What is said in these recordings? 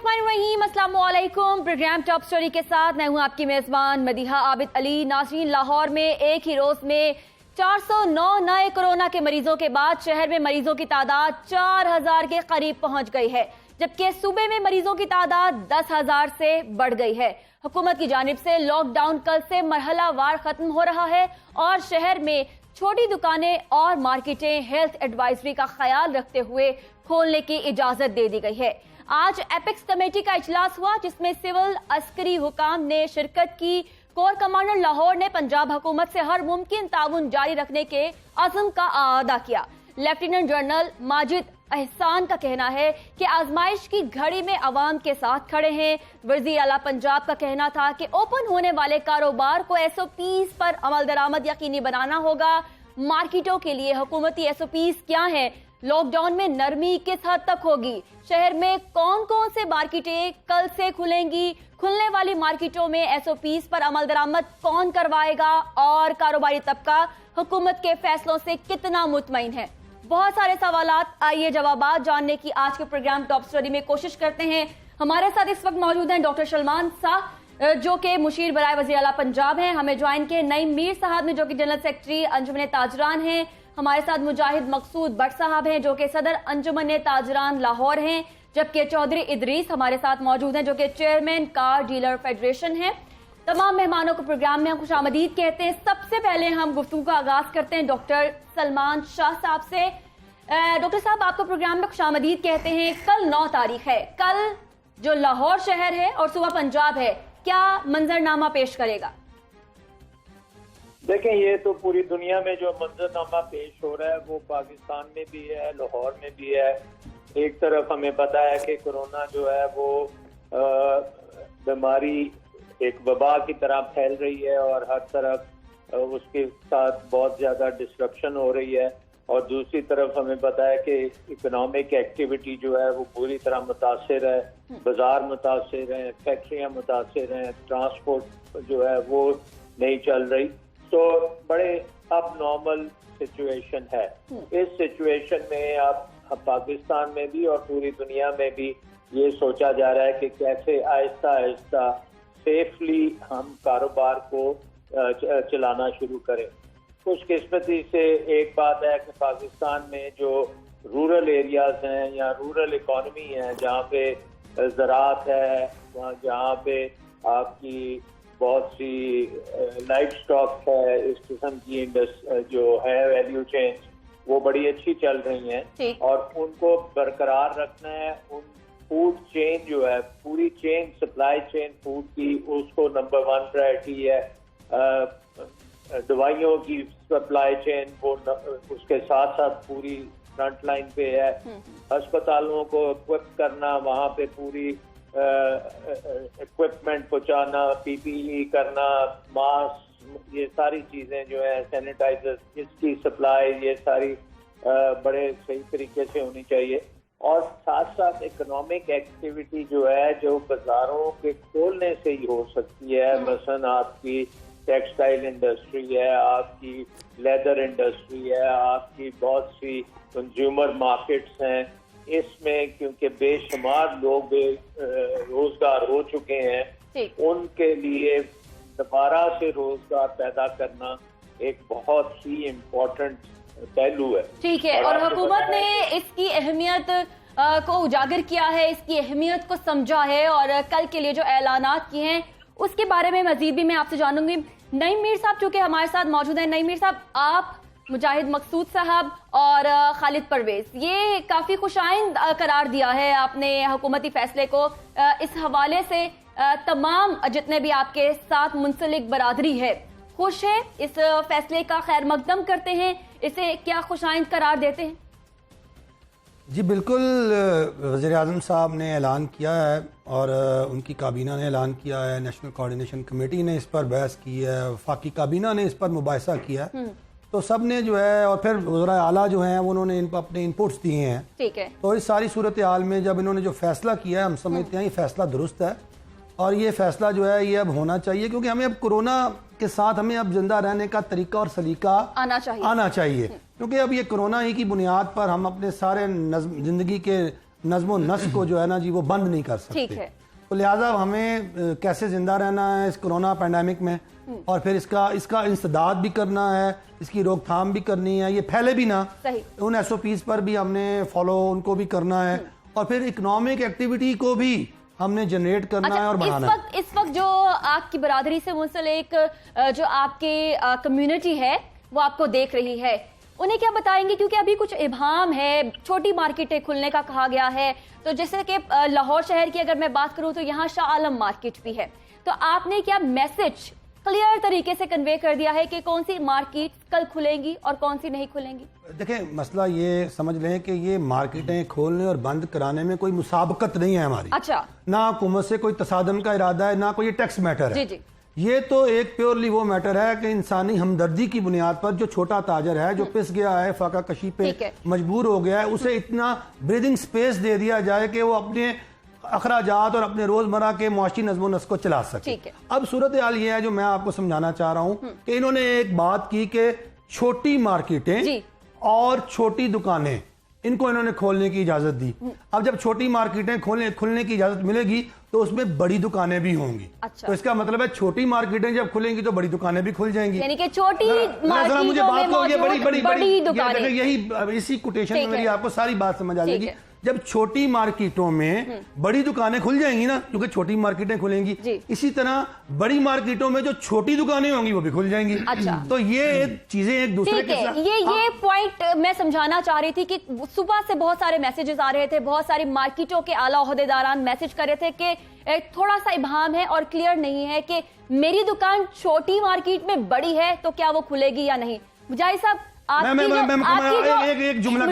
बिस्मिल्लाहिर्रहमानिर्रहीम, अस्सलाम वालेकुम। प्रोग्राम टॉप स्टोरी के साथ मैं हूं आपकी मेजबान मदीहा आबिद अली। नाज़रीन, लाहौर में एक ही रोज में 409 नए कोरोना के मरीजों के बाद शहर में मरीजों की तादाद 4000 के करीब पहुंच गई है, जबकि सूबे में मरीजों की तादाद 10,000 से बढ़ गई है। हुकूमत की जानिब से लॉकडाउन कल से मरहलावार खत्म हो रहा है और शहर में छोटी दुकानें और मार्केटें हेल्थ एडवाइजरी का ख्याल रखते हुए खोलने की इजाजत दे दी गई है। आज एपेक्स कमेटी का इजलास हुआ, जिसमें सिविल अस्करी हुकाम ने शिरकत की। कोर कमांडर लाहौर ने पंजाब हुकूमत से हर मुमकिन ताउन जारी रखने के अज़्म का आदा किया। लेफ्टिनेंट जनरल माजिद एहसान का कहना है कि आजमाइश की घड़ी में अवाम के साथ खड़े हैं। वज़ीर आला पंजाब का कहना था कि ओपन होने वाले कारोबार को SOPs पर अमल दरामद यकीनी बनाना होगा। मार्केटों के लिए हुकूमती SOPs क्या है? लॉकडाउन में नरमी किस हद तक होगी? शहर में कौन कौन से मार्केटें कल से खुलेंगी? खुलने वाली मार्केटों में SOPs पर अमल दरामद कौन करवाएगा? और कारोबारी तबका हुकूमत के फैसलों से कितना मुतमईन है? बहुत सारे सवालात, आइए जवाबात जानने की आज के प्रोग्राम टॉप स्टोरी में कोशिश करते हैं। हमारे साथ इस वक्त मौजूद हैं डॉक्टर सलमान साह, जो कि मुशीर बराए वज़ीर आला पंजाब हैं। हमें ज्वाइन के नईम मीर साहब ने, जो कि जनरल सेक्रेटरी अंजुमन ताजरान हैं। हमारे साथ मुजाहिद मकसूद भट्ट साहब हैं, जो कि सदर अंजुमन ताजरान लाहौर हैं। जबकि चौधरी इदरीस हमारे साथ मौजूद हैं, जो कि चेयरमैन कार डीलर फेडरेशन हैं। तमाम मेहमानों को प्रोग्राम में हम खुशामदीद कहते हैं। सबसे पहले हम गुफ्तगू का आगाज करते हैं डॉक्टर सलमान शाह साहब से। डॉक्टर साहब, आपको प्रोग्राम में खुशामदीद कहते हैं। कल 9 तारीख है। कल जो लाहौर शहर है और सूबा पंजाब है, क्या मंजरनामा पेश करेगा? देखें, ये तो पूरी दुनिया में जो मंजरनामा पेश हो रहा है वो पाकिस्तान में भी है, लाहौर में भी है। एक तरफ हमें पता है कि कोरोना जो है वो बीमारी एक वबा की तरह फैल रही है और हर तरफ उसके साथ बहुत ज़्यादा डिस्ट्रप्शन हो रही है। और दूसरी तरफ हमें पता है कि इकोनॉमिक एक्टिविटी जो है वो पूरी तरह मुतासिर है, बाजार मुतासिर हैं, फैक्ट्रियाँ मुतासिर हैं, ट्रांसपोर्ट जो है वो नहीं चल रही। तो बड़े अब नॉर्मल सिचुएशन है। इस सिचुएशन में अब पाकिस्तान में भी और पूरी दुनिया में भी ये सोचा जा रहा है कि कैसे आहिस्ता आहिस्ता सेफली हम कारोबार को चलाना शुरू करें। खुशकिस्मती से एक बात है कि पाकिस्तान में जो रूरल एरियाज हैं या रूरल इकॉनमी है, जहाँ पे ज़राअत है, जहाँ पे आपकी बहुत सी लाइफ स्टॉक है, इस किस्म की जो है वैल्यू चेन, वो बड़ी अच्छी चल रही हैं और उनको बरकरार रखना है। उन फूड चेन जो है, पूरी चेन, सप्लाई चेन फूड की, उसको नंबर 1 प्रायोरिटी है। दवाइयों की सप्लाई चेन वो उसके साथ साथ पूरी फ्रंट लाइन पे है। अस्पतालों को इक्विप करना, वहाँ पे पूरी इक्विपमेंट पहुँचाना, PPE करना, मास्क, ये सारी चीज़ें जो है, सैनिटाइजर, इसकी सप्लाई, ये सारी बड़े सही तरीके से होनी चाहिए। और साथ साथ इकोनॉमिक एक्टिविटी जो है, जो बाजारों के खोलने से ही हो सकती है। मसलन आपकी टेक्सटाइल इंडस्ट्री है, आपकी लेदर इंडस्ट्री है, आपकी बहुत सी कंज्यूमर मार्केट्स हैं। इसमें क्योंकि बेशुमार लोग रोजगार हो चुके हैं, उनके लिए दोबारा से रोजगार पैदा करना एक बहुत ही इम्पोर्टेंट पहलू है। ठीक है, और हुकूमत ने इसकी अहमियत को उजागर किया है, इसकी अहमियत को समझा है और कल के लिए जो ऐलानात किए हैं उसके बारे में मजीद भी मैं आपसे जानूंगी। नईम मीर साहब चूंकि हमारे साथ मौजूद हैं। नईम मीर साहब, आप, मुजाहिद मकसूद साहब और खालिद परवेज, ये काफी खुशाइंद करार दिया है आपने हुकूमती फैसले को। इस हवाले से तमाम जितने भी आपके साथ मुंसलिक बरादरी है, खुश है, इस फैसले का खैर मकदम करते हैं, इसे क्या खुशाइंद करार देते हैं? जी बिल्कुल, वज़ीर आज़म साहब ने ऐलान किया है और उनकी काबीना ने ऐलान किया है, नेशनल कोऑर्डिनेशन कमेटी ने इस पर बहस की है, वफाकी काबीना ने इस पर मुबाहिसा किया है। तो सब ने जो है, और फिर वज़ीर आला जो हैं उन्होंने इन पर अपने इनपुट्स दिए हैं। ठीक है। तो इस सारी सूरत हाल में जब इन्होंने जो फैसला किया है, हम समझते हैं ये फैसला दुरुस्त है और ये फैसला जो है ये अब होना चाहिए, क्योंकि हमें अब कोरोना के साथ हमें अब जिंदा रहने का तरीका और सलीका आना चाहिए। क्योंकि अब ये कोरोना ही की बुनियाद पर हम अपने सारे जिंदगी के नज़्म व नस्क को जो है ना जी वो बंद नहीं कर सकते। ठीक है। तो लिहाजा हमें कैसे जिंदा रहना है इस कोरोना पैंडेमिक में, और फिर इसका इंसदाद भी करना है, इसकी रोकथाम भी करनी है, ये फैले भी ना, सही। उन SOPs पर भी हमने फॉलो उनको भी करना है, और फिर इकोनॉमिक एक्टिविटी को भी हमने जनरेट करना है और बढ़ाना है। इस वक्त जो आपकी बरादरी से मुंसलिक जो आपके कम्युनिटी है वो आपको देख रही है, उन्हें क्या बताएंगे? क्योंकि अभी कुछ इबाम है, छोटी मार्केटें खुलने का कहा गया है। तो जैसे कि लाहौर शहर की अगर मैं बात करूं तो यहाँ शाह आलम मार्केट भी है, तो आपने क्या मैसेज क्लियर तरीके से कन्वे कर दिया है कि कौन सी मार्केट कल खुलेंगी और कौन सी नहीं खुलेंगी? देखें, मसला ये समझ लें कि ये मार्केटें खोलने और बंद कराने में कोई मुसाबकत नहीं है हमारी। अच्छा। ना हुकूमत से कोई तसादम का इरादा है, ना कोई टैक्स मैटर है। जी जी। ये तो एक प्योरली वो मैटर है कि इंसानी हमदर्दी की बुनियाद पर जो छोटा ताजर है, जो पिस गया है, फाका कशी पे मजबूर हो गया है, उसे इतना ब्रीदिंग स्पेस दे दिया जाए कि वो अपने अखराजात और अपने रोजमर्रा के मुआशी नज़्म व नस्क को चला सके। अब सूरत हाल ये है जो मैं आपको समझाना चाह रहा हूं कि इन्होंने एक बात की कि छोटी मार्केटें और छोटी दुकानें, इनको इन्होंने खोलने की इजाजत दी। अब जब छोटी मार्केटें खुलने की इजाजत मिलेगी तो उसमें बड़ी दुकानें भी होंगी। अच्छा। तो इसका मतलब है छोटी मार्केटें जब खुलेंगी तो बड़ी दुकानें भी खुल जाएंगी। यानी कि छोटी मुझे बात कहो, ये बड़ी दुकानें, यही इसी कोटेशन में मेरी आपको सारी बात समझ आ जाएगी। जब छोटी मार्केटों में बड़ी दुकानें खुल जाएंगी ना, क्योंकि छोटी मार्केटें खुलेंगी, इसी तरह बड़ी मार्केटों में जो छोटी दुकानें होंगी वो भी खुल जाएंगी। अच्छा। तो ये चीजें एक दूसरे के साथ, ये पॉइंट मैं समझाना चाह रही थी कि सुबह से बहुत सारे मैसेजेस आ रहे थे, बहुत सारी मार्केटों के आला ओहदेदारान मैसेज कर रहे थे कि थोड़ा सा इबाम है और क्लियर नहीं है कि मेरी दुकान छोटी मार्केट में बड़ी है तो क्या वो खुलेगी या नहीं। मुजाहिद साहब, एक जुमला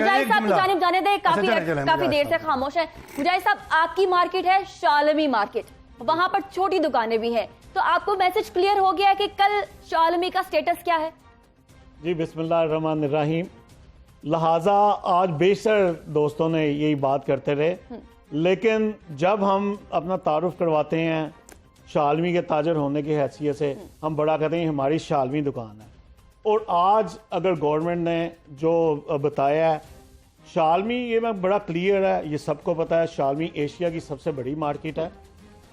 जाने दे, काफी देर से खामोश है। मुजाहिद साहब, आपकी मार्केट है शालमी मार्केट, वहां पर छोटी दुकानें भी हैं, तो आपको मैसेज क्लियर हो गया है कि कल शालमी का स्टेटस क्या है? जी, बिस्मिल्लाहिर्रहमानिर्रहीम। लिहाजा आज बेशतर दोस्तों ने यही बात करते रहे, लेकिन जब हम अपना तारुफ करवाते हैं शालमी के ताजर होने की हैसियत से, हम बड़ा कहते हैं हमारी शालमी दुकान है। और आज अगर गवर्नमेंट ने जो बताया है, शालमी, ये मैं बड़ा क्लियर है, ये सबको पता है, शालमी एशिया की सबसे बड़ी मार्केट है।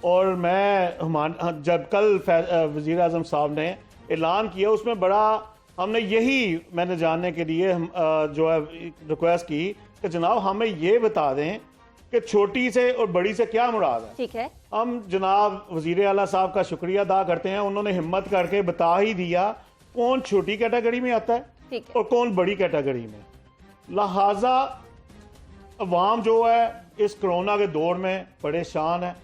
और मैं जब कल वज़ीर आज़म साहब ने ऐलान किया, उसमें बड़ा हमने यही मैंने जानने के लिए जो है रिक्वेस्ट की कि जनाब हमें ये बता दें कि छोटी से और बड़ी से क्या मुराद है। ठीक है। हम जनाब वज़ीर आला साहब का शुक्रिया अदा करते हैं, उन्होंने हिम्मत करके बता ही दिया कौन छोटी कैटेगरी में आता है और कौन बड़ी कैटेगरी में। लिहाजा अवाम जो है इस कोरोना के दौर में परेशान है,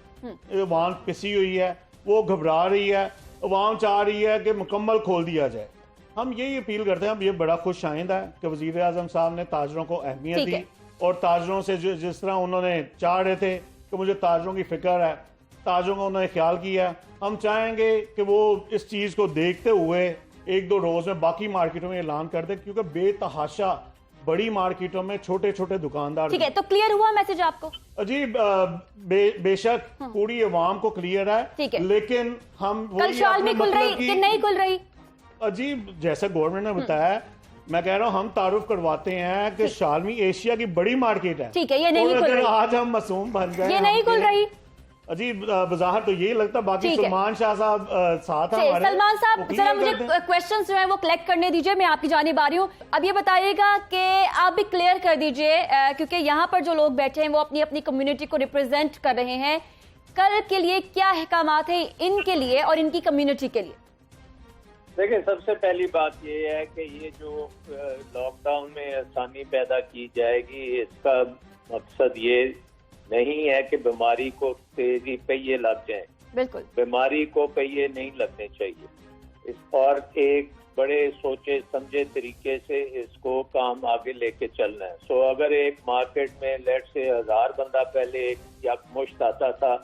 अवाम पिसी हुई है, वो घबरा रही है, अवाम चाह रही है कि मुकम्मल खोल दिया जाए। हम यही अपील करते हैं, हम ये बड़ा खुश आइंदा है कि वज़ीर आज़म साहब ने ताजरों को अहमियत दी, और ताजरों से जिस तरह उन्होंने चाह रहे थे कि मुझे ताजरों की फिक्र है, ताजरों का उन्होंने ख्याल किया। हम चाहेंगे कि वो इस चीज़ को देखते हुए एक दो रोज में बाकी मार्केटों में ऐलान कर दे, क्योंकि बेतहाशा बड़ी मार्केटों में छोटे छोटे दुकानदार। ठीक है, तो क्लियर हुआ मैसेज आपको? जी, बेशक पूरी अवाम को क्लियर है, लेकिन हम कल शालमी खुल रही कि नहीं खुल रही? जी, जैसे गवर्नमेंट ने बताया, मैं कह रहा हूँ हम तारुफ करवाते हैं कि शालमी एशिया की बड़ी मार्केट है। ठीक है, ये नहीं खुल रही। आज हम मासूम बन गए, ये नहीं खुल रही। जी, बाहर तो यही लगता, बाकी सलमान शाह साहब साथ हैं हमारे। सलमान साहब, जरा मुझे क्वेश्चंस जो है वो कलेक्ट करने दीजिए, मैं आपकी जानिब आ रही हूँ। अब ये बताइएगा कि आप भी क्लियर कर दीजिए, क्योंकि यहाँ पर जो लोग बैठे हैं वो अपनी अपनी कम्युनिटी को रिप्रेजेंट कर रहे हैं, कल के लिए क्या अहकामात है इनके लिए और इनकी कम्युनिटी के लिए? देखिए, सबसे पहली बात ये है कि ये जो लॉकडाउन में आसानी पैदा की जाएगी, इसका मकसद ये नहीं है कि बीमारी को तेजी पहिए लग जाएं। बिल्कुल, बीमारी को पहिए नहीं लगने चाहिए। और एक बड़े सोचे समझे तरीके से इसको काम आगे लेके चलना है। सो अगर एक मार्केट में लेट से 1000 बंदा पहले एक मुश्त आता था,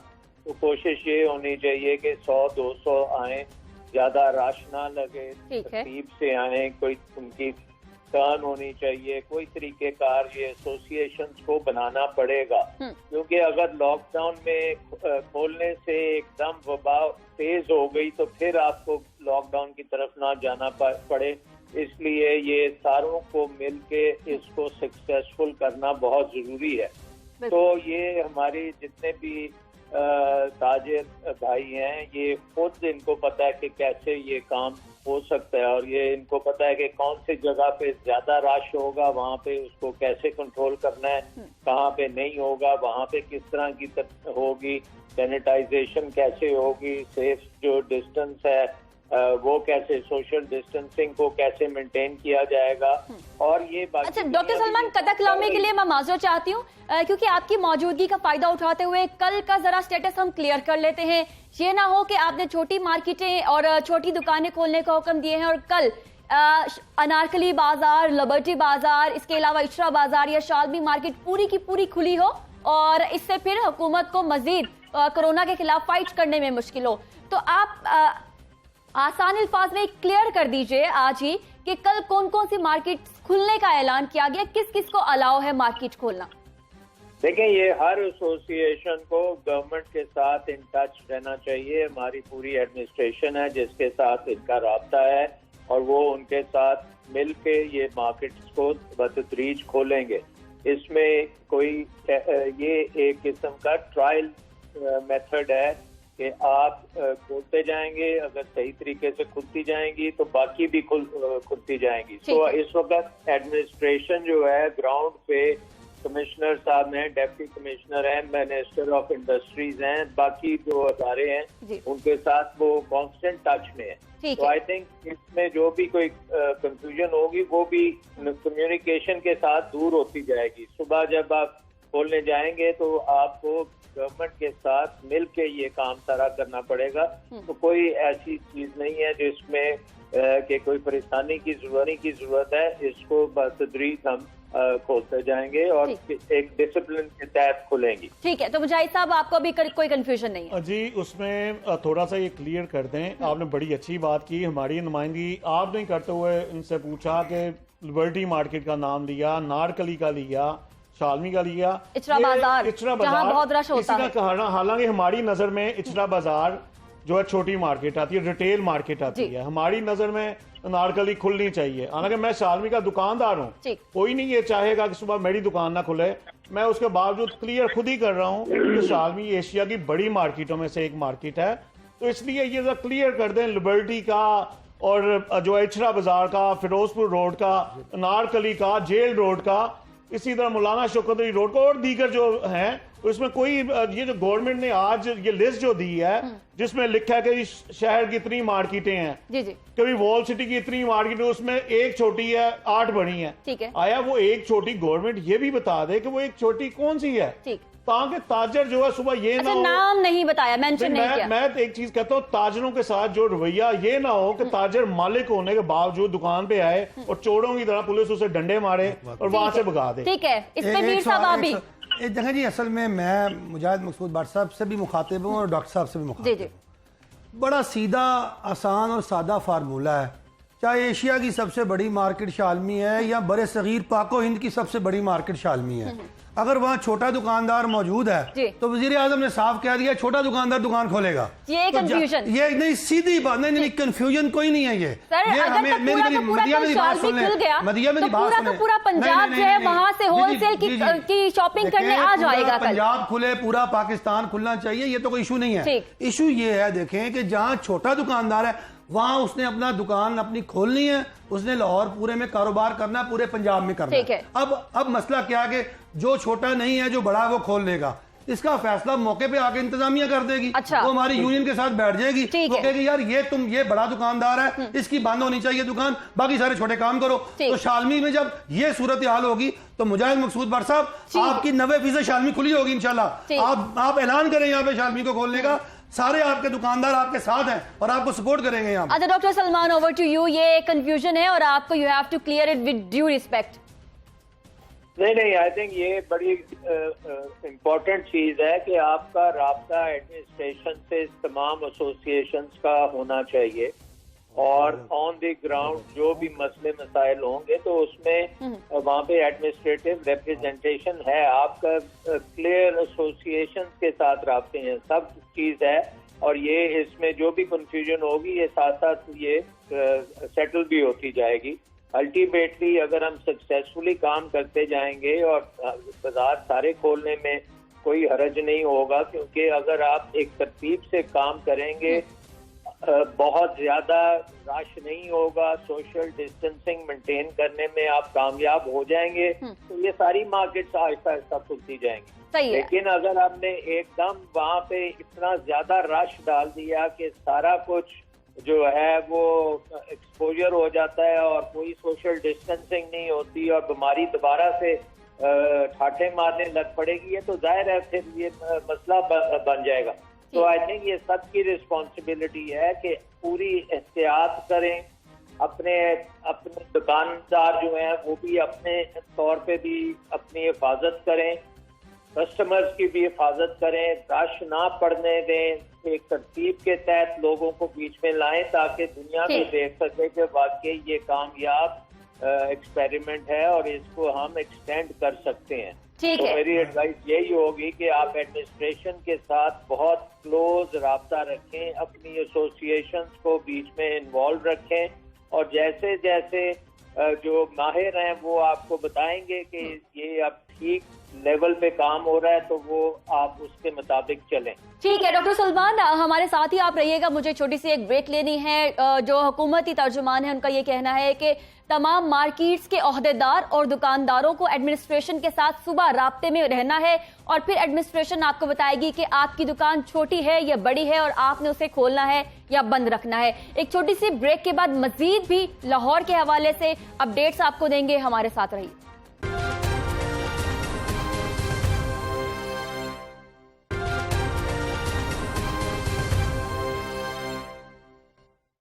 तो कोशिश ये होनी चाहिए कि 100-200 आए, ज्यादा रश ना लगे, तरतीब से आए, कोई उनकी टर्न होनी चाहिए, कोई तरीकेकार ये एसोसिएशंस को बनाना पड़ेगा। क्योंकि अगर लॉकडाउन में खोलने से एकदम वबा तेज हो गई तो फिर आपको लॉकडाउन की तरफ ना जाना पड़े, इसलिए ये सारों को मिलके इसको सक्सेसफुल करना बहुत जरूरी है। तो ये हमारे जितने भी ताजिर भाई हैं, ये खुद इनको पता है कि कैसे ये काम हो सकता है, और ये इनको पता है कि कौन सी जगह पे ज्यादा रश होगा, वहाँ पे उसको कैसे कंट्रोल करना है, कहाँ पे नहीं होगा, वहाँ पे किस तरह की होगी, सैनिटाइजेशन कैसे होगी, सेफ जो डिस्टेंस है वो कैसे, सोशल डिस्टेंसिंग को कैसे मेंटेन किया जाएगा। और ये बात अच्छा डॉक्टर सलमान, कदक लाने के लिए मैं माजूर चाहती हूँ क्योंकि आपकी मौजूदगी का फायदा उठाते हुए कल का जरा स्टेटस हम क्लियर कर लेते हैं। ये ना हो कि आपने छोटी मार्केटें और छोटी दुकानें खोलने का हुक्म दिए हैं और कल अनारकली बाजार, लिबर्टी बाजार, इसके अलावा इशरा बाजार या शालमी मार्केट पूरी की पूरी खुली हो और इससे फिर हुकूमत को मजीद कोरोना के खिलाफ फाइट करने में मुश्किल हो। तो आप आसान अल्फाज में क्लियर कर दीजिए आज ही कि कल कौन कौन सी मार्केट खुलने का ऐलान किया गया, किस किस को अलाउ है मार्केट खोलना। देखें, ये हर एसोसिएशन को गवर्नमेंट के साथ इन टच रहना चाहिए। हमारी पूरी एडमिनिस्ट्रेशन है जिसके साथ इनका राब्ता है और वो उनके साथ मिल के ये मार्केट्स को बतदरीज खोलेंगे। इसमें कोई ये एक किस्म का ट्रायल मेथड है कि आप खोलते जाएंगे, अगर सही तरीके से खुलती जाएंगी तो बाकी भी खुलती जाएंगी। तो इस वक्त एडमिनिस्ट्रेशन जो है ग्राउंड पे कमिश्नर साहब हैं, डिप्टी कमिश्नर हैं, मिनिस्टर ऑफ इंडस्ट्रीज हैं, बाकी जो अदारे हैं उनके साथ वो कांस्टेंट टच में है। तो आई थिंक इसमें जो भी कोई कंफ्यूजन होगी वो भी कम्युनिकेशन के साथ दूर होती जाएगी। सुबह जब आप खोलने जाएंगे तो आपको गवर्नमेंट के साथ मिल के ये काम सारा करना पड़ेगा। तो कोई ऐसी चीज नहीं है जिसमें कि कोई परेशानी की जरूरत है। इसको बतदरीज हम खोलते जाएंगे और एक डिसिप्लिन के तहत खुलेंगी। ठीक है, तो मुजाहिद साहब आपको भी कोई कंफ्यूजन नहीं है जी? उसमें थोड़ा सा ये क्लियर कर दें। आपने बड़ी अच्छी बात की, हमारी नुमाइंदगी आप नहीं करते हुए इनसे पूछा कि लिबर्टी मार्केट का नाम लिया, नारकली का लिया, शालमी का लिया, इचरा बाजार जहां बहुत रश होता है। हालांकि हमारी नजर में इचरा बाजार जो है छोटी मार्केट आती है, रिटेल मार्केट आती है। हमारी नजर में नारकली खुलनी चाहिए। हालांकि मैं शालमी का दुकानदार हूँ, कोई नहीं ये चाहेगा कि सुबह मेरी दुकान ना खुले। मैं उसके बावजूद क्लियर खुद ही कर रहा हूँ कि शालमी एशिया की बड़ी मार्केटों में से एक मार्केट है। तो इसलिए ये क्लियर कर दें, लिबर्टी का और जो इचरा बाजार का, फिरोजपुर रोड का, नारकली का, जेल रोड का, इसी तरह मौलाना शौकत रोड को और दीगर जो हैं, उसमें कोई ये जो गवर्नमेंट ने आज ये लिस्ट जो दी है जिसमें लिखा है कि शहर की इतनी मार्केटें हैं, कभी वॉल सिटी की इतनी मार्केट है, उसमें एक छोटी है, 8 बड़ी हैं। ठीक है, आया वो एक छोटी गवर्नमेंट ये भी बता दे कि वो एक छोटी कौन सी है, ताकि ताजर जो है सुबह ये ना हो, नाम नहीं बताया, मेंशन नहीं किया। मैं एक चीज कहता हूँ, ताजरों के साथ जो रवैया ये ना हो कि ताजर मालिक होने के बावजूद दुकान पे आए और चोरों की तरह पुलिस उसे डंडे मारे और वहां से भगा दे। ठीक है, इस पे मीर साहब आप भी देखें जी, असल में मैं मुजाहिद मकसूद भट्ट साहब से भी मुखातिब हूँ और डॉक्टर साहब से भी मुखातिब हूँ। बड़ा सीधा, आसान और सादा फार्मूला है। चाहे एशिया की सबसे बड़ी मार्केट शालमी है या बड़े सगीर पाको हिंद की सबसे बड़ी मार्केट शालमी है, अगर वहाँ छोटा दुकानदार मौजूद है तो वजीर आजम ने साफ कह दिया छोटा दुकानदार दुकान खोलेगा। ये कंफ्यूजन, ये नहीं, सीधी बात, नहीं कंफ्यूजन कोई नहीं है। ये हमें मदिया में बात सुन ले, मदिया में बात सुन ले, पूरा पंजाब जो है वहाँ से होलसेल की शॉपिंग करने आ जाएगा। पंजाब खुले, पूरा पाकिस्तान खुलना चाहिए, ये तो कोई इशू नहीं है। इशू ये है, देखें कि जहाँ छोटा दुकानदार है वहां उसने अपना दुकान अपनी खोलनी है, उसने लाहौर पूरे में कारोबार करना है, पूरे पंजाब में करना है। अब मसला क्या है कि जो छोटा नहीं है, जो बड़ा है वो खोल लेगा। इसका फैसला मौके पे आके इंतजामिया कर देगी। अच्छा। वो हमारी यूनियन के साथ बैठ जाएगी, वो कहेगी यार ये बड़ा दुकानदार है, इसकी बंद होनी चाहिए दुकान, बाकी सारे छोटे काम करो। तो शालमी में जब ये सूरत हाल होगी तो मुजाहिद मकसूद भट्ट साहब, आपकी 90% शालमी खुली होगी इंशाल्लाह। आप ऐलान करें यहाँ पे शालमी को खोलने का, सारे आपके दुकानदार आपके साथ हैं और आपको सपोर्ट करेंगे यहाँ। अच्छा doctor Salman, over to you. ये कंफ्यूजन है और आपको you have to clear it with due respect. नहीं, आई थिंक ये बड़ी इम्पोर्टेंट चीज है कि आपका राब्ता एडमिनिस्ट्रेशन से तमाम एसोसिएशंस का होना चाहिए और ऑन द ग्राउंड जो भी मसले मसाइल होंगे तो उसमें वहाँ पे एडमिनिस्ट्रेटिव रिप्रेजेंटेशन है, आपका क्लियर एसोसिएशन के साथ राब्ते हैं, सब चीज है। और ये इसमें जो भी कंफ्यूजन होगी ये साथ साथ ये सेटल भी होती जाएगी। अल्टीमेटली अगर हम सक्सेसफुली काम करते जाएंगे और बाजार सारे खोलने में कोई हर्ज नहीं होगा, क्योंकि अगर आप एक तरतीब से काम करेंगे, बहुत ज्यादा रश नहीं होगा, सोशल डिस्टेंसिंग मेंटेन करने में आप कामयाब हो जाएंगे, तो ये सारी मार्केट्स आहिस्ता आहिस्ता खुलती जाएंगी। लेकिन अगर आपने एकदम वहाँ पे इतना ज्यादा रश डाल दिया कि सारा कुछ जो है वो एक्सपोजर हो जाता है और कोई सोशल डिस्टेंसिंग नहीं होती और बीमारी दोबारा से ठाठे मारने लग पड़ेगी, ये तो जाहिर है फिर ये मसला बन जाएगा। तो आई थिंक ये सबकी रिस्पॉन्सिबिलिटी है कि पूरी एहतियात करें, अपने दुकानदार जो हैं वो भी अपने तौर पे भी अपनी हिफाजत करें, कस्टमर्स की भी हिफाजत करें, रश ना पड़ने दें, एक तरतीब के तहत लोगों को बीच में लाएं ताकि दुनिया भी देख सके कि वाकई ये कामयाब एक्सपेरिमेंट है और इसको हम एक्सटेंड कर सकते हैं। तो मेरी एडवाइस यही होगी कि आप एडमिनिस्ट्रेशन के साथ बहुत क्लोज राब्ता रखें, अपनी एसोसिएशंस को बीच में इन्वॉल्व रखें और जैसे जैसे जो माहिर हैं वो आपको बताएंगे कि ये अब ठीक लेवल पे काम हो रहा है तो वो आप उसके मुताबिक चलें। ठीक है डॉक्टर सलमान, हमारे साथ ही आप रहिएगा, मुझे छोटी सी एक ब्रेक लेनी है। जो हुकूमती तर्जुमान है उनका ये कहना है कि तमाम मार्केट्स के ओहदेदार और दुकानदारों को एडमिनिस्ट्रेशन के साथ सुबह राब्ते में रहना है और फिर एडमिनिस्ट्रेशन आपको बताएगी कि आपकी दुकान छोटी है या बड़ी है और आपने उसे खोलना है या बंद रखना है। एक छोटी सी ब्रेक के बाद मजीद भी लाहौर के हवाले से अपडेट्स आपको देंगे, हमारे साथ रहिए।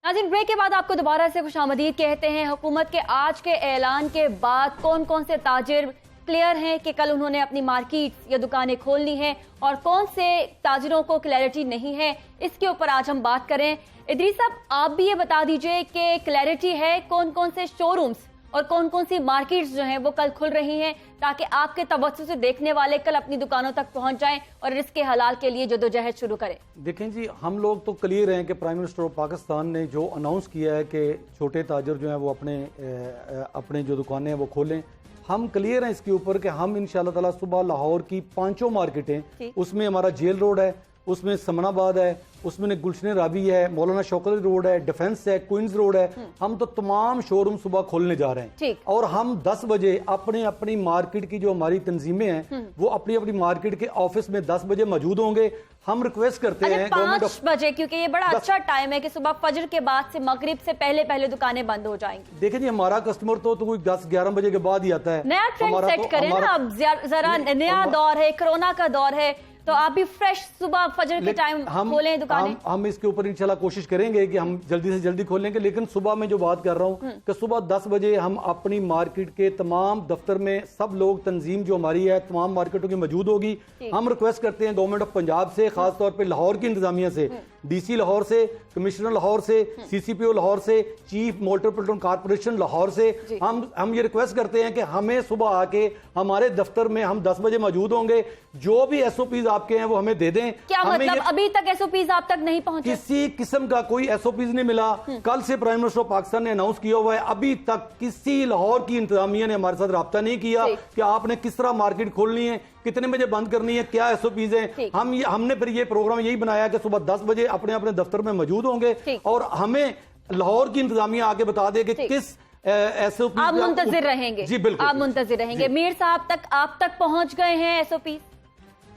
नाज़रीन, ब्रेक के बाद आपको दोबारा से खुशामदीद कहते हैं। हुकूमत के आज के ऐलान के बाद कौन कौन से ताजिर क्लियर हैं कि कल उन्होंने अपनी मार्केट या दुकानें खोलनी हैं और कौन से ताजिरों को क्लैरिटी नहीं है, इसके ऊपर आज हम बात करें। इदरीस साहब, आप भी ये बता दीजिए कि क्लैरिटी है कौन कौन से शोरूम्स और कौन कौन सी मार्केट्स जो हैं वो कल खुल रही हैं, ताकि आपके तवज्जो से देखने वाले कल अपनी दुकानों तक पहुंच जाएं और रिस्क हलाल के लिए जदोजहद शुरू करें। देखें जी, हम लोग तो क्लियर हैं कि प्राइम मिनिस्टर ऑफ पाकिस्तान ने जो अनाउंस किया है कि छोटे ताजर जो हैं वो अपने जो दुकानें हैं वो खोलें। हम क्लियर हैं इसके ऊपर कि हम इंशाल्लाह ताला सुबह लाहौर की 5 मार्केटें, उसमें हमारा जेल रोड है, उसमें समनाबाद है, उसमें गुलशन राबी है, मौलाना शौकत रोड है, डिफेंस है, क्वींस रोड है, हम तो तमाम शोरूम सुबह खोलने जा रहे हैं। और हम 10 बजे अपनी मार्केट की जो हमारी तंजीमें हैं वो अपनी मार्केट के ऑफिस में 10 बजे मौजूद होंगे। हम रिक्वेस्ट करते हैं 5 बजे, क्योंकि ये बड़ा अच्छा टाइम है कि सुबह फजर के बाद से मगरिब से पहले दुकानें बंद हो जाएंगी। देखिए जी, हमारा कस्टमर तो कोई 10-11 बजे के बाद ही आता है। नया ट्रेंड सेट करें ना, अब जरा नया दौर है, कोरोना का दौर है, तो आप भी फ्रेश सुबह फजर के टाइम खोलें दुकानें। हम इसके ऊपर इंशाल्लाह कोशिश करेंगे कि हम जल्दी से जल्दी खोलेंगे, लेकिन सुबह में जो बात कर रहा हूं कि सुबह 10 बजे हम अपनी मार्केट के तमाम दफ्तर में सब लोग, तंजीम जो हमारी है तमाम मार्केटों की मौजूद होगी। हम रिक्वेस्ट करते हैं गवर्नमेंट ऑफ पंजाब से, खासतौर पर लाहौर की इंतजामिया से, डीसी लाहौर से, कमिश्नर लाहौर से, सीसीपीओ लाहौर से, चीफ मेट्रोपॉलिटन कॉर्पोरेशन लाहौर से हम ये रिक्वेस्ट करते हैं कि हमें सुबह आके हमारे दफ्तर में हम 10 बजे मौजूद होंगे। जो भी एसओपीज आपके हैं वो हमें दे दें। क्या मतलब अभी तक एसओपीज आप तक नहीं पहुंचे? किसी किस्म का कोई एसओपीज नहीं मिला। कल से प्राइम मिनिस्टर ऑफ पाकिस्तान ने अनाउंस किया हुआ है, अभी तक किसी लाहौर की इंतजामिया ने हमारे साथ राब्ता नहीं किया कि आपने किस तरह मार्केट खोलनी है, कितने बजे बंद करनी है, क्या एसओपीज हैं। हमने फिर ये प्रोग्राम यही बनाया कि सुबह 10 बजे अपने अपने दफ्तर में मौजूद होंगे और हमें लाहौर की इंतजामिया आके बता दे कि किस एसओपी आप मुंतजिर रहेंगे। जी बिल्कुल, आप मुंतजिर रहेंगे। मीर साहब तक आप तक पहुंच गए हैं एसओपी?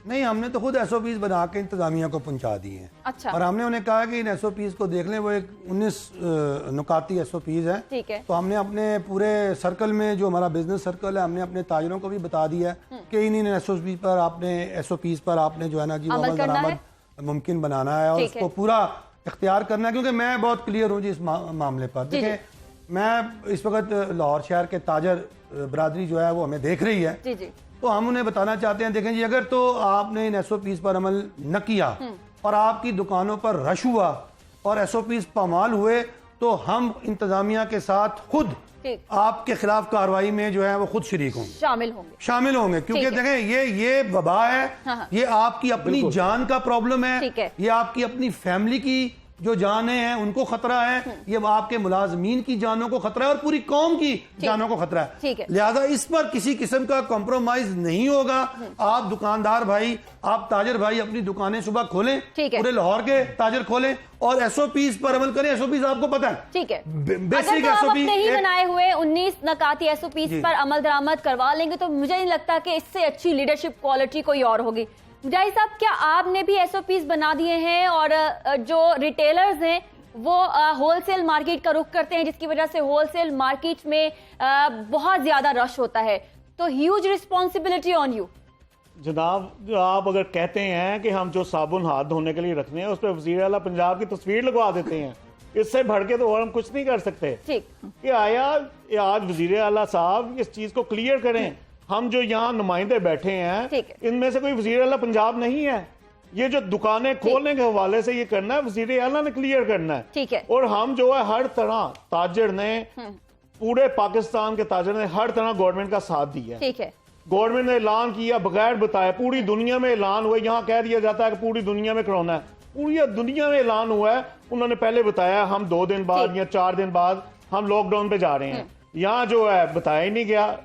नहीं, हमने तो खुद एसओपीज बना के इंतजामिया को पहुंचा दिए हैं। अच्छा। और हमने उन्हें कहा कि इन एसओपीज को देख लें, वो एक 19 नुकाती एसओपीज हैं। ठीक है। तो हमने अपने पूरे सर्कल में, जो हमारा बिजनेस सर्कल है, हमने अपने ताजरों को भी बता दिया कि इन एसओपीज पर आपने जो है ना जी अमल दरामद मुमकिन बनाना है और उसको पूरा इख्तियार करना है। क्योंकि मैं बहुत क्लियर हूँ जी इस मामले पर। देखिए, मैं इस वक्त लाहौर शहर के ताजर बरादरी जो है वो हमें देख रही है। जी जी। तो हम उन्हें बताना चाहते हैं, देखें जी, अगर तो आपने इन एसओपीज पर अमल न किया और आपकी दुकानों पर रश हुआ और एसओपीज पामाल हुए, तो हम इंतजामिया के साथ खुद आपके खिलाफ कार्रवाई में जो है वो खुद शरीक होंगे, शामिल होंगे। क्योंकि देखें, ये वबा है। ये आपकी अपनी जान का प्रॉब्लम है, ये आपकी अपनी फैमिली की जो जाने हैं उनको खतरा है, ये आपके मुलाजमीन की जानों को खतरा है और पूरी कौम की जानों को खतरा है। लिहाजा इस पर किसी किस्म का कॉम्प्रोमाइज नहीं होगा। आप दुकानदार भाई, आप ताजर भाई अपनी दुकानें सुबह खोलें, पूरे लाहौर के ताजर खोलें और एसओपीज पर अमल करें। एसओपीज आपको पता है, ठीक है, बेसिक एसओपी नहीं बनाए हुए 19 नकाती एसओपीज पर अमल दरामद करवा लेंगे तो मुझे नहीं लगता कि इससे अच्छी लीडरशिप क्वालिटी कोई और होगी। मुजाहिद साहब, क्या आपने भी एसओपीज बना दिए हैं और जो रिटेलर्स हैं वो होलसेल मार्केट का रुख करते हैं, जिसकी वजह से होलसेल मार्केट में बहुत ज्यादा रश होता है, तो ह्यूज रिस्पॉन्सिबिलिटी ऑन यू। जनाब, जो आप अगर कहते हैं कि हम जो साबुन हाथ धोने के लिए रखने हैं उस पर वज़ीर आला पंजाब की तस्वीर लगवा देते हैं, इससे बढ़ के तो और हम कुछ नहीं कर सकते। ठीक, कि आया आज वज़ीर आला साहब इस चीज को क्लियर करें। हम जो यहाँ नुमाइंदे बैठे हैं इनमें से कोई वज़ीर आला पंजाब नहीं है। ये जो दुकानें खोलने के हवाले से ये करना है वज़ीर आला ने क्लियर करना है। ठीक है, और हम जो है हर तरह ताजर ने, पूरे पाकिस्तान के ताजर ने हर तरह गवर्नमेंट का साथ दिया। ठीक है, गवर्नमेंट ने ऐलान किया बगैर बताए, पूरी दुनिया में ऐलान हुआ। यहाँ कह दिया जाता है कि पूरी दुनिया में कोरोना है, पूरी दुनिया में ऐलान हुआ है। उन्होंने पहले बताया हम 2 दिन बाद या 4 दिन बाद हम लॉकडाउन पे जा रहे हैं। यहाँ जो है बताया ही नहीं गया,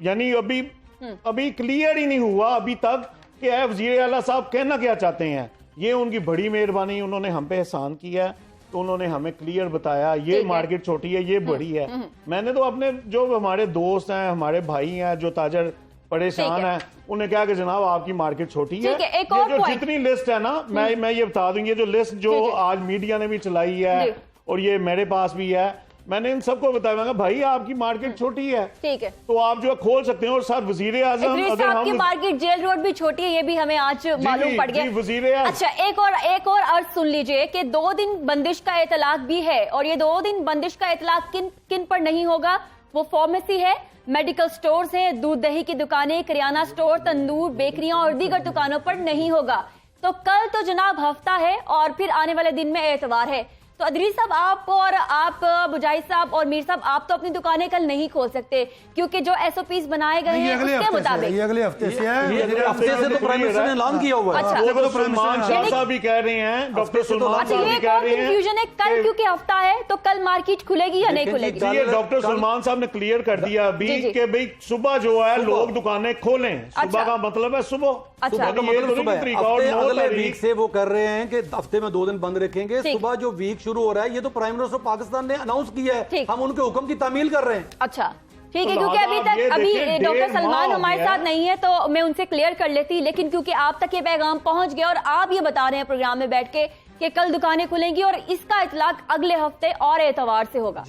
यानी अभी क्लियर ही नहीं हुआ अभी तक कि वज़ीर आला साहब कहना क्या चाहते हैं। ये उनकी बड़ी मेहरबानी, उन्होंने हम पे एहसान किया, तो उन्होंने हमें क्लियर बताया ये मार्केट छोटी है, ये बड़ी है। मैंने तो अपने जो हमारे दोस्त हैं, हमारे भाई हैं जो ताजर परेशान है, उन्हें कहा कि जनाब आपकी मार्केट छोटी है। एक ये जो जितनी लिस्ट है ना, मैं ये बता दूं, ये जो लिस्ट जो आज मीडिया ने भी चलाई है और ये मेरे पास भी है, मैंने इन सबको बताया भाई आपकी मार्केट छोटी है, ठीक है, तो आप जो खोल सकते हैं। और सर वज़ीर आज़म, अगर आपकी मार्केट जेल रोड भी छोटी है, ये भी हमें आज मालूम पड़ गया। वज़ीर अच्छा, एक और अर्ज सुन लीजिए कि 2 दिन बंदिश का इतलाक भी है, और ये 2 दिन बंदिश का इतलाक किन पर नहीं होगा? वो फार्मेसी है, मेडिकल स्टोर्स हैं, दूध दही की दुकानें, किराना स्टोर, तंदूर, बेकरियां और दीगर दुकानों पर नहीं होगा। तो कल तो जनाब हफ्ता है और फिर आने वाले दिन में एतवार है, तो अदरीस साहब आप मुजाहिद साहब और मीर साहब आप तो अपनी दुकानें कल नहीं खोल सकते क्योंकि जो एसओपीज बनाए गए हैं उसके मुताबिक ये अगले हफ्ते से है। हफ्ते से तो प्राइम मिनिस्टर ने ऐलान किया हुआ है। अच्छा, तो सलमान शाह साहब भी कह रहे हैं, डॉक्टर सलमान साहब भी कह रहे हैं। कंफ्यूजन है, कल क्योंकि हफ्ता है तो कल मार्केट खुलेगी या नहीं खुलेगी? ये डॉक्टर सलमान साहब ने क्लियर कर दिया अभी कि भाई सुबह जो है लोग दुकानें खोलें। सुबह का मतलब है सुबह। अच्छा, अगले वीक से वो कर रहे हैं कि हफ्ते में 2 दिन बंद रखेंगे। सुबह जो वीक शुरू हो रहा है ये तो प्राइम मिनिस्टर पाकिस्तान ने अनाउंस किया है, हम उनके हुक्म की तामील कर रहे हैं। अच्छा, ठीक है, क्योंकि अभी डॉक्टर सलमान हमारे साथ नहीं है तो मैं उनसे क्लियर कर लेती, लेकिन क्योंकि आप तक ये पैगाम पहुंच गया और आप ये बता रहे हैं प्रोग्राम में बैठ के कि कल दुकानें खुलेंगी और इसका इतलाक अगले हफ्ते और एतवार से होगा।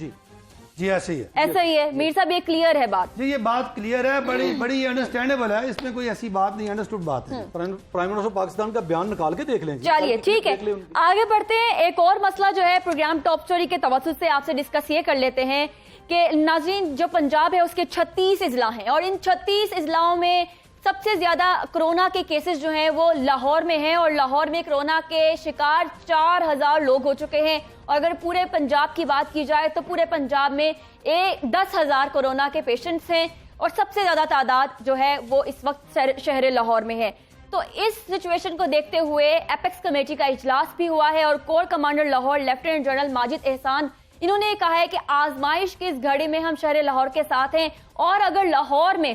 जी ऐसे ही है, ऐसा ही है मीर साहब, ये क्लियर है बात? जी ये बात क्लियर है, बड़ी अंडरस्टैंडेबल है, इसमें कोई ऐसी बात नहीं, अंडरस्टूड बात है। प्राइम मिनिस्टर पाकिस्तान का बयान निकाल के देख लेंगे। चलिए ठीक है, आगे बढ़ते हैं। एक और मसला जो है प्रोग्राम टॉप स्टोरी के तवज्जुह से आपसे डिस्कस ये कर लेते हैं कि नाज़रीन, जो पंजाब है उसके 36 इजला हैं और इन 36 इजलाओं में सबसे ज्यादा कोरोना के केसेस जो हैं वो लाहौर में हैं और लाहौर में कोरोना के शिकार 4000 लोग हो चुके हैं। और अगर पूरे पंजाब की बात की जाए तो पूरे पंजाब में 10,000 कोरोना के पेशेंट्स हैं और सबसे ज्यादा तादाद जो है वो इस वक्त शहर लाहौर में है। तो इस सिचुएशन को देखते हुए एपेक्स कमेटी का इजलास भी हुआ है और core commander Lahore lieutenant general Majid एहसान इन्होंने कहा है कि आजमाइश की इस घड़ी में हम शहर लाहौर के साथ हैं और अगर लाहौर में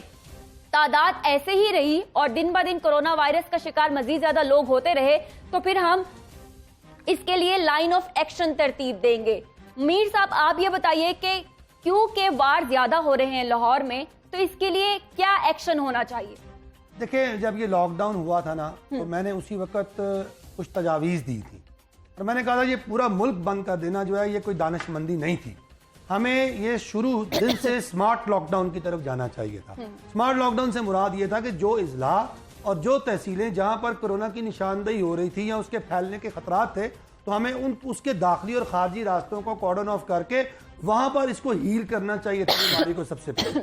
तादाद ऐसे ही रही और दिन ब दिन कोरोना वायरस का शिकार मजीद ज्यादा लोग होते रहे तो फिर हम इसके लिए लाइन ऑफ एक्शन तरतीब देंगे। मीर साहब, आप ये बताइए कि क्योंकि वार ज्यादा हो रहे हैं लाहौर में तो इसके लिए क्या एक्शन होना चाहिए? देखिए, जब ये लॉकडाउन हुआ था ना तो मैंने उसी वक्त कुछ तजावीज़ दी थी और मैंने कहा था ये पूरा मुल्क बंद कर देना जो है ये कोई दानिशमंदी नहीं थी, हमें ये शुरू दिन से स्मार्ट लॉकडाउन की तरफ जाना चाहिए था। स्मार्ट लॉकडाउन से मुराद ये था कि जो इजला और जो तहसीलें जहां पर कोरोना की निशानदेही हो रही थी या उसके फैलने के खतरात थे तो हमें उसके दाखिली और खारजी रास्तों को कॉर्डन ऑफ करके वहां पर इसको हील करना चाहिए था बीमारी को सबसे पहले,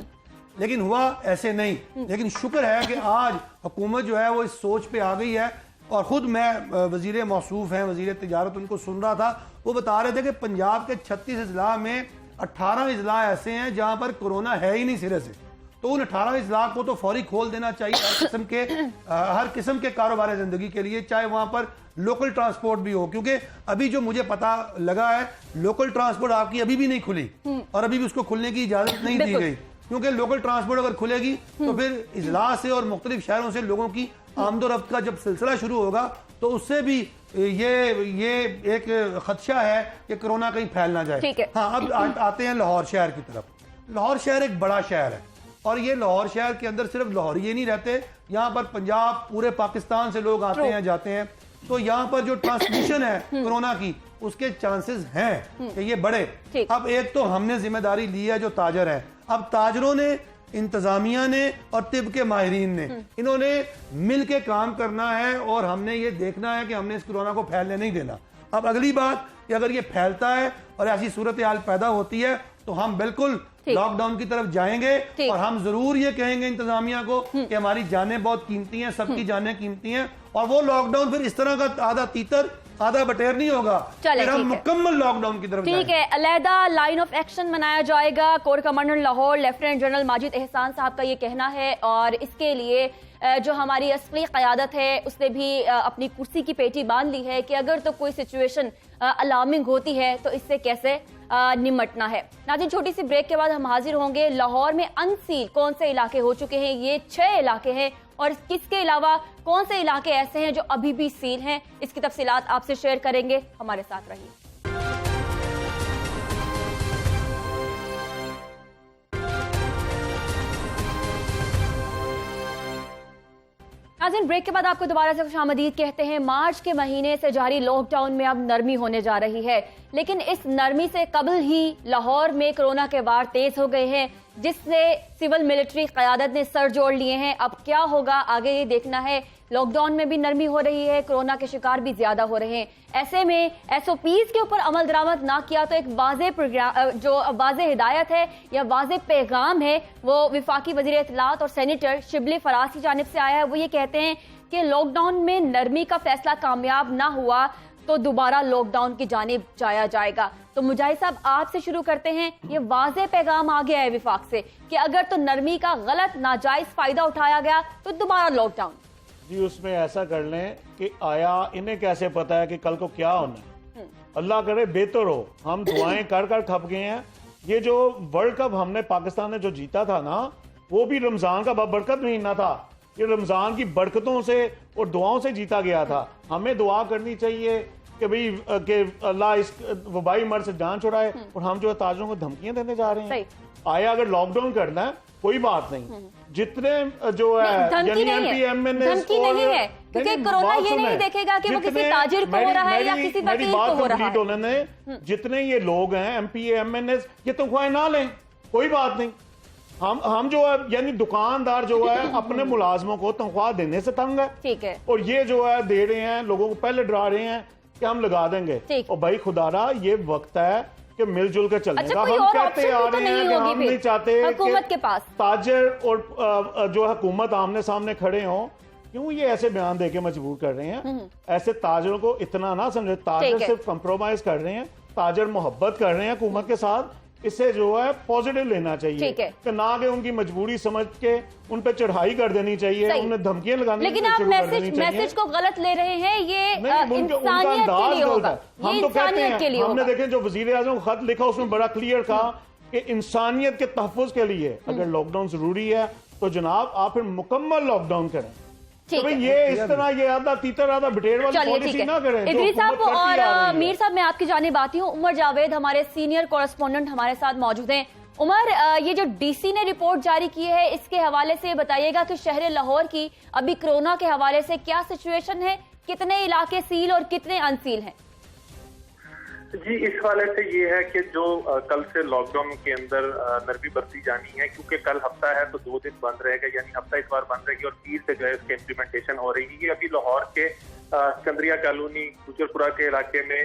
लेकिन हुआ ऐसे नहीं। लेकिन शुक्र है कि आज हुकूमत जो है वो इस सोच पे आ गई है और खुद मैं वजीर मौसूफ हैं, वजीर तिजारत, उनको सुन रहा था, वो बता रहे थे कि पंजाब के 36 इजला में 18 इजला ऐसे हैं जहां पर कोरोना है ही नहीं सिरे से तो उन 18 अजला को तो फौरी खोल देना चाहिए हर किस्म के कारोबार जिंदगी के लिए, चाहे वहां पर लोकल ट्रांसपोर्ट भी हो। क्योंकि अभी जो मुझे पता लगा है, लोकल ट्रांसपोर्ट आपकी अभी भी नहीं खुली और अभी भी उसको खुलने की इजाजत नहीं दी गई, क्योंकि लोकल ट्रांसपोर्ट अगर खुलेगी तो फिर इजला से और मुख्तलिफ शहरों से लोगों की आमदोरफ्त का जब सिलसिला शुरू होगा तो उससे भी ये एक खदशा है कि कोरोना कहीं फैल ना जाए। हाँ, अब आते हैं लाहौर शहर की तरफ। लाहौर शहर एक बड़ा शहर है और ये लाहौर शहर के अंदर सिर्फ लाहौरी नहीं रहते, यहाँ पर पंजाब पूरे पाकिस्तान से लोग आते हैं जाते हैं, तो यहाँ पर जो ट्रांसमिशन है कोरोना की उसके चांसेस हैं कि ये बढ़े। अब एक तो हमने जिम्मेदारी ली है जो ताजर है, अब ताजरों ने, इंतजामिया ने और तिब के माहिरीन ने, इन्होंने मिल के काम करना है और हमने ये देखना है कि हमने इस कोरोना को फैलने नहीं देना। अब अगली बात कि अगर ये फैलता है और ऐसी सूरत हाल पैदा होती है तो हम बिल्कुल लॉकडाउन की तरफ जाएंगे और हम जरूर ये कहेंगे इंतजामिया को कि हमारी जानें बहुत कीमती हैं, सबकी जानें कीमती हैं, और वो लॉकडाउन फिर इस तरह का आधा तीतर आधा बटेर नहीं होगा, फिर हम मुकम्मल लॉकडाउन की तरफ ठीक है। अलहदा लाइन ऑफ एक्शन बनाया जाएगा, core commander Lahore lieutenant general Majid एहसान साहब का ये कहना है, और इसके लिए जो हमारी असली क़यादत है उसने भी अपनी कुर्सी की पेटी बांध ली है कि अगर तो कोई सिचुएशन अलार्मिंग होती है तो इससे कैसे निमटना है। नाज़रीन, छोटी सी ब्रेक के बाद हम हाजिर होंगे। लाहौर में अनसील कौन से इलाके हो चुके हैं, ये 6 इलाके हैं, और किसके अलावा कौन से इलाके ऐसे हैं जो अभी भी सील हैं, इसकी तफसीलात आपसे शेयर करेंगे। हमारे साथ रहिए। नाज़रीन, ब्रेक के बाद आपको दोबारा से खुशामदीद कहते हैं। मार्च के महीने से जारी लॉकडाउन में अब नरमी होने जा रही है, लेकिन इस नरमी से कबल ही लाहौर में कोरोना के वार तेज हो गए हैं, जिससे सिविल मिलिट्री क़यादत ने सर जोड़ लिए हैं। अब क्या होगा आगे ये देखना है। लॉकडाउन में भी नरमी हो रही है, कोरोना के शिकार भी ज्यादा हो रहे हैं। ऐसे में SOPs के ऊपर अमल दरामद ना किया तो एक वाज़े प्रोग्राम, जो वाज़े हिदायत है या वाज़े पैगाम है, वो विफाकी वज़ीर इत्तलात और सेनेटर शिबली फराज की जानिब से आया है। वो ये कहते हैं कि लॉकडाउन में नरमी का फैसला कामयाब ना हुआ तो दोबारा लॉकडाउन की जानिब जाया जाएगा। तो मुजाहिद साहब, आपसे शुरू करते हैं। ये वाज़े पैगाम आ गया है विफाक से कि अगर तो नरमी का गलत नाजायज फायदा उठाया गया तो दोबारा लॉकडाउन। जी, उसमें ऐसा कर लें कि आया इन्हें कैसे पता है कि कल को क्या होना है। अल्लाह करे बेहतर हो, हम दुआएं कर कर खप गए हैं। ये जो वर्ल्ड कप हमने पाकिस्तान ने जो जीता था ना, वो भी रमजान का बरकत महीना था। ये रमजान की बरकतों से और दुआओं से जीता गया था। हमें दुआ करनी चाहिए कि भाई कि अल्लाह इस वबाई मर से जान छुड़ाए, और हम जो है ताजरों को धमकियां देने जा रहे हैं। आया अगर लॉकडाउन करना है कोई बात नहीं, जितने जो है धमकी नहीं है, क्योंकि कोरोना ये नहीं देखेगा कि वो किसी ताजिर को हो रहा है या किसी वकील को हो रहा है। जितने ये लोग हैं MPA MNS, ये तनख्वाहें ना लें, कोई बात नहीं। हम जो है यानी दुकानदार जो है अपने मुलाजमों को तनख्वाह देने से तंग है, ठीक है, और ये जो है दे रहे हैं, लोगों को पहले डरा रहे हैं कि हम लगा देंगे। और भाई खुदारा, ये वक्त है कि मिलजुल कर चलेगा। अच्छा, हम कहते आ रहे हैं कि हम नहीं चाहते हुकूमत के पास ताजर और जो हुकूमत आमने सामने खड़े हों। क्यों ये ऐसे बयान देके मजबूर कर रहे हैं? ऐसे ताजरों को इतना ना समझे, ताजर सिर्फ कंप्रोमाइज कर रहे हैं, ताजर मोहब्बत कर रहे हैं हुकूमत के साथ। इससे जो है पॉजिटिव लेना चाहिए कि ना कि उनकी मजबूरी समझ के उन पे चढ़ाई कर देनी चाहिए, उन्हें धमकियां लगानी। लेकिन आप मैसेज को गलत ले रहे हैं। ये इंसानियत के लिए होगा, हम तो कहते हैं, हमने देखे जो वजीर आज़म को खत लिखा उसमें बड़ा क्लियर कहा कि इंसानियत के तहफ़्फ़ुज़ के लिए अगर लॉकडाउन जरूरी है तो जनाब आप फिर मुकम्मल लॉकडाउन करें। तो ये इस तरह ये आधा तीतर आधा बटेर वाली पॉलिसी ना करें। इदरीस साहब और मीर साहब, मैं आपकी जानिब आती हूँ। उमर जावेद हमारे सीनियर कॉरेस्पोंडेंट हमारे साथ मौजूद हैं। उमर, ये जो DC ने रिपोर्ट जारी की है, इसके हवाले से बताइएगा कि शहर लाहौर की अभी कोरोना के हवाले से क्या सिचुएशन है, कितने इलाके सील और कितने अनसील हैं? जी, इस हवाले से ये है कि जो कल से लॉकडाउन के अंदर नरमी बरती जानी है, क्योंकि कल हफ्ता है तो 2 दिन बंद रहेगा, यानी हफ्ता इस बार बंद रहेगी और 30 से जो है इसकी इम्प्लीमेंटेशन हो रही है। अभी लाहौर के सिकंदरिया कॉलोनी, गुजरपुरा के इलाके में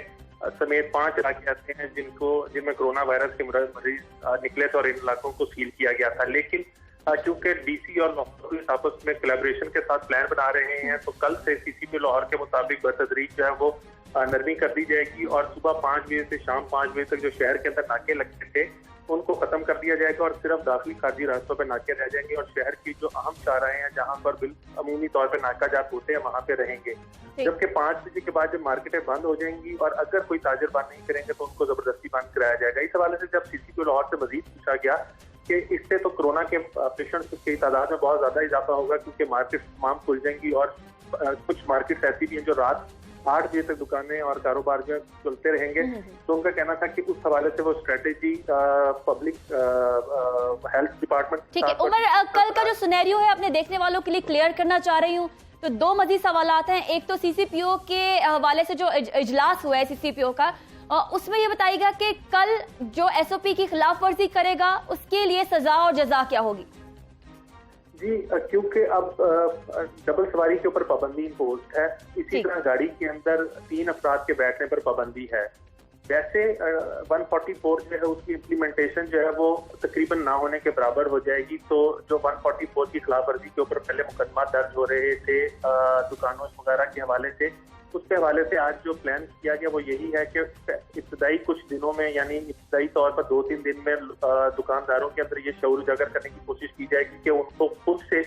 समेत 5 इलाके ऐसे हैं जिनमें कोरोना वायरस के मरीज निकले थे और इन इलाकों को सील किया गया था। लेकिन क्योंकि DC और लाहौर पुलिस आपस में कोलैबोरेशन के साथ प्लान बना रहे हैं, तो कल से CCP लाहौर के मुताबिक बतदरीज जो है वो नरमी कर दी जाएगी और सुबह 5 बजे से शाम 5 बजे तक जो शहर के अंदर नाके लगते थे उनको खत्म कर दिया जाएगा और सिर्फ दाखिली खारजी रास्तों पे नाके रह जाएंगे और शहर की जो अहम शाहराएं हैं जहां पर अमूमी तौर पे नाकाजात होते हैं वहां पे रहेंगे। जबकि 5 बजे के बाद जब मार्केटें बंद हो जाएंगी और अगर कोई ताजिर बंद नहीं करेंगे तो उनको जबरदस्ती बंद कराया जाएगा। इस हवाले से जब CCP लाहौर से मजीद पूछा गया कि इससे तो कोरोना के पेशेंट्स की तादाद में बहुत ज्यादा इजाफा होगा क्योंकि मार्केट तमाम खुल जाएंगी और कुछ मार्केट ऐसी भी हैं जो रात 8 बजे तक दुकानें और कारोबार जो चलते रहेंगे। तो उनका कहना था कि उस हवाले से वो स्ट्रेटेजी पब्लिक हेल्थ डिपार्टमेंट। ठीक है उमर, कल का जो सिनेरियो है अपने देखने वालों के लिए क्लियर करना चाह रही हूँ। तो 2 मजीद सवालात हैं। एक तो CCPO के हवाले से जो इजलास हुआ है CCPO का, उसमें ये बताइएगा कि कल जो SOP की खिलाफ वर्जी करेगा उसके लिए सजा और जजा क्या होगी? जी, क्योंकि अब डबल सवारी के ऊपर पाबंदी इम्पोज्ड है, इसी तरह गाड़ी के अंदर 3 अफराद के बैठने पर पाबंदी है। वैसे 144 जो है उसकी इम्प्लीमेंटेशन जो है वो तकरीबन ना होने के बराबर हो जाएगी। तो जो 144 की खिलाफ वर्जी के ऊपर पहले मुकदमा दर्ज हो रहे थे दुकानों वगैरह के हवाले से, उसके हवाले से आज जो प्लान किया गया वो यही है कि इब्तदाई कुछ दिनों में यानी इब्तदाई तौर पर 2-3 दिन में दुकानदारों के अंदर ये शऊर उजागर करने की कोशिश की जाएगी कि उनको खुद से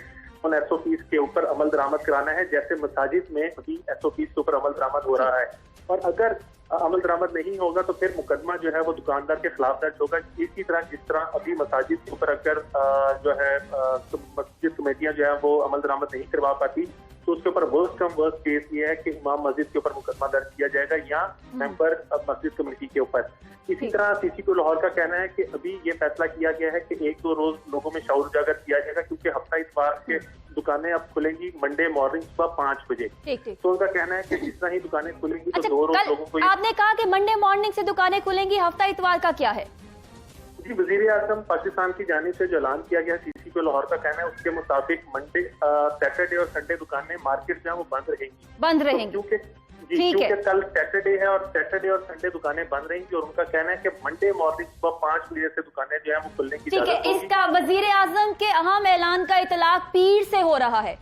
उन SOPs के ऊपर अमल दरामद कराना है। जैसे मसाजिद में अभी SOPs के ऊपर अमल दरामद हो रहा है और अगर अमल दरामद नहीं होगा तो फिर मुकदमा जो है वो दुकानदार के खिलाफ दर्ज होगा। इसी तरह जिस तरह अभी मसाजिद के ऊपर अगर जो है मस्जिद कमेटियां जो है वो अमल दरामद नहीं करवा पाती तो उसके ऊपर वर्स्ट कम वर्स्ट केस ये है कि इमाम मस्जिद के ऊपर मुकदमा दर्ज किया जाएगा या मेंबर मस्जिद कमेटी के ऊपर। इसी तरह CCP लाहौर का कहना है कि अभी ये फैसला किया गया है कि 1-2 रोज लोगों में शऊर उजागर किया जाएगा क्योंकि हफ्ता इतवार के दुकानें अब खुलेंगी मंडे मॉर्निंग सुबह 5 बजे। तो उनका कहना है कि जिस तरह ही दुकानें खुलेंगी तो 2 रोज लोगों को। आपने कहा कि मंडे मॉर्निंग से दुकानें खुलेंगी, हफ्ता इतवार का क्या है? जी, वजीर आजम पाकिस्तान की जानिब से जो ऐलान किया गया CCP लाहौर का कहना है उसके मुताबिक मंडे सैटरडे और संडे दुकानें मार्केट जो है वो बंद रहेंगी क्योंकि कल सैटरडे है और सैटरडे और संडे दुकानें बंद रहेंगी और उनका कहना है कि मंडे मॉर्निंग सुबह 5 बजे से दुकानें जो है वो खुलने की ठीक है। इसका वजीर आजम के अहम ऐलान का इतलाक पीर से हो रहा है।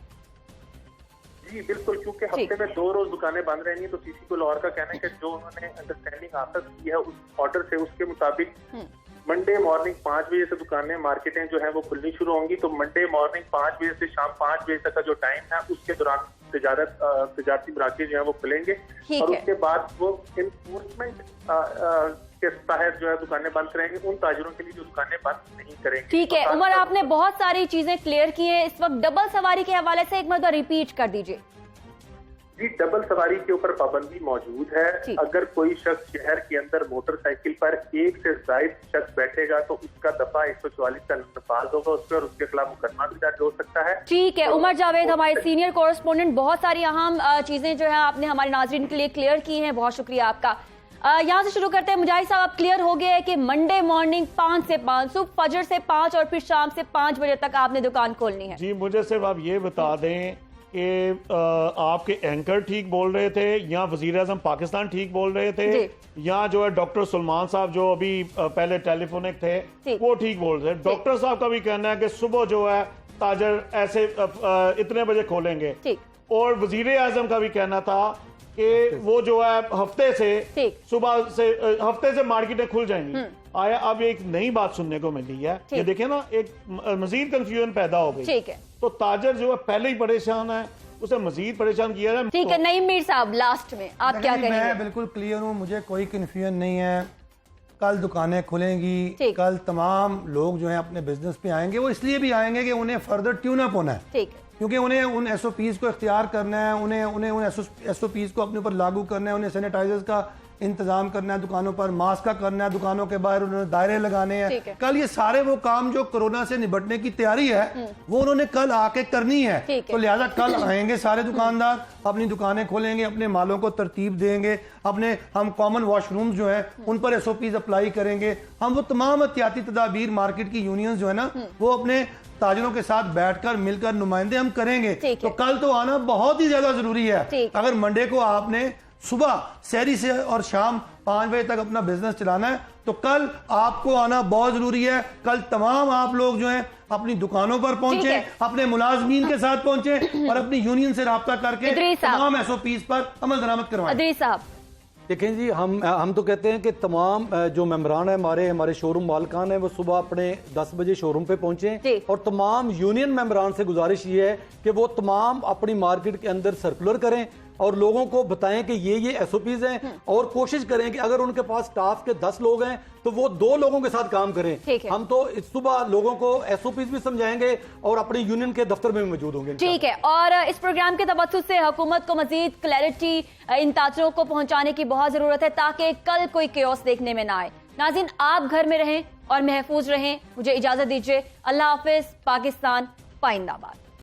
जी बिल्कुल, क्योंकि हफ्ते में 2 रोज दुकानें बंद रहेंगी। तो CCP लाहौर का कहना है कि जो उन्होंने अंडरस्टैंडिंग हासिल की है उस ऑर्डर से उसके मुताबिक मंडे मॉर्निंग 5 बजे से दुकानें मार्केटें जो है वो खुलनी शुरू होंगी। तो मंडे मॉर्निंग 5 बजे से शाम 5 बजे तक का जो टाइम है उसके दौरान तजारती मराकज़ जो है वो खुलेंगे और उसके बाद वो इन्फोर्समेंट के तहत जो है दुकानें बंद करेंगे उन ताजिरों के लिए जो दुकानें बंद नहीं करेंगे। ठीक है उमर, आपने बहुत सारी चीजें क्लियर की हैं। इस वक्त डबल सवारी के हवाले से एक मरतबा रिपीट कर दीजिए। जी, डबल सवारी के ऊपर पाबंदी मौजूद है। अगर कोई शख्स शहर के अंदर मोटरसाइकिल पर 1 से ज्यादा शख्स बैठेगा तो उसका दफा 144 का नफाज होगा उस पर और उसके खिलाफ मुकदमा भी दर्ज हो सकता है। ठीक है उमर जावेद, हमारे सीनियर कॉरेस्पोंडेंट, बहुत सारी अहम चीजें जो है आपने हमारे नाज़रीन के लिए क्लियर की हैं, बहुत शुक्रिया आपका। यहाँ से शुरू करते हैं। मुजाहिद साहब, अब क्लियर हो गया है कि मंडे मॉर्निंग 5 से 5, सुबह फजर से 5 और फिर शाम से 5 बजे तक आपने दुकान खोलनी है। जी, मुझे सिर्फ आप ये बता दें कि आपके एंकर ठीक बोल रहे थे या वजीर आजम पाकिस्तान ठीक बोल रहे थे या जो है डॉक्टर सलमान साहब जो अभी पहले टेलीफोनिक थे वो ठीक बोल रहे थे? डॉक्टर साहब का भी कहना है कि सुबह जो है ताजर ऐसे इतने बजे खोलेंगे और वजीर आजम का भी कहना था कि वो जो है हफ्ते से सुबह से हफ्ते से मार्केटें खुल जाएंगी। आया अब एक नई बात सुनने को मिली है, ये देखिए ना, एक मजीद कंफ्यूजन पैदा हो गई। ठीक है, तो ताजर जो है पहले ही परेशान है, उसे मजीद परेशान किया जाए। ठीक है, नईम मीर साहब लास्ट में आप क्या कहेंगे? मैं बिल्कुल क्लियर हूँ, मुझे कोई कंफ्यूजन नहीं है। कल दुकानें खुलेंगी, कल तमाम लोग जो है अपने बिजनेस पे आएंगे। वो इसलिए भी आएंगे कि उन्हें फर्दर ट्यून अप होना है, ठीक है, क्योंकि उन्हें उन SOPs को इख्तियार करना है, उन्हें उन SOPs को अपने ऊपर लागू करना है, उन्हें सैनिटाइजर्स का इंतजाम करना है, दुकानों पर मास्क का करना है, दुकानों के बाहर उन्होंने दायरे लगाने हैं। कल ये सारे वो काम जो कोरोना से निपटने की तैयारी है वो उन्होंने कल आके करनी है। तो लिहाजा कल आएंगे सारे दुकानदार, अपनी दुकानें खोलेंगे, अपने मालों को तरतीब देंगे, अपने हम कॉमन वॉशरूम जो है उन पर SOPs अप्लाई करेंगे। हम वो तमाम एहतियाती तदाबीर मार्केट की यूनियन जो है ना वो अपने ताजिरों के साथ बैठकर मिलकर नुमाइंदे हम करेंगे। तो कल तो आना बहुत ही ज्यादा जरूरी है। अगर मंडे को आपने सुबह सहरी से और शाम 5 बजे तक अपना बिजनेस चलाना है तो कल आपको आना बहुत जरूरी है। कल तमाम आप लोग जो हैं अपनी दुकानों पर पहुंचे, अपने मुलाजमीन के साथ पहुंचे और अपनी यूनियन से राब्ता करके तमाम SOPs पर अमल दरामद करवाएं। अदरीस साहब, देखें जी, हम तो कहते हैं कि तमाम जो मेंबरान है हमारे शोरूम मालकान है वो सुबह अपने 10 बजे शोरूम पे पहुंचे, और तमाम यूनियन मेंबरान से गुजारिश ये है कि वो तमाम अपनी मार्केट के अंदर सर्कुलर करें और लोगों को बताएं कि ये एसओपीज हैं, और कोशिश करें कि अगर उनके पास स्टाफ के 10 लोग हैं तो वो 2 लोगों के साथ काम करें। हम तो इस सुबह लोगों को एसओपीज भी समझाएंगे और अपने यूनियन के दफ्तर में भी मौजूद होंगे। ठीक है, और इस प्रोग्राम के तवज्जुह से हुकूमत को मजीद क्लैरिटी इन ताजरों को पहुंचाने की बहुत जरूरत है ताकि कल कोई केओस देखने में ना आए। नाज़रीन, आप घर में रहें और महफूज रहें। मुझे इजाजत दीजिए। अल्लाह हाफिज। पाकिस्तान पाइंदाबाद।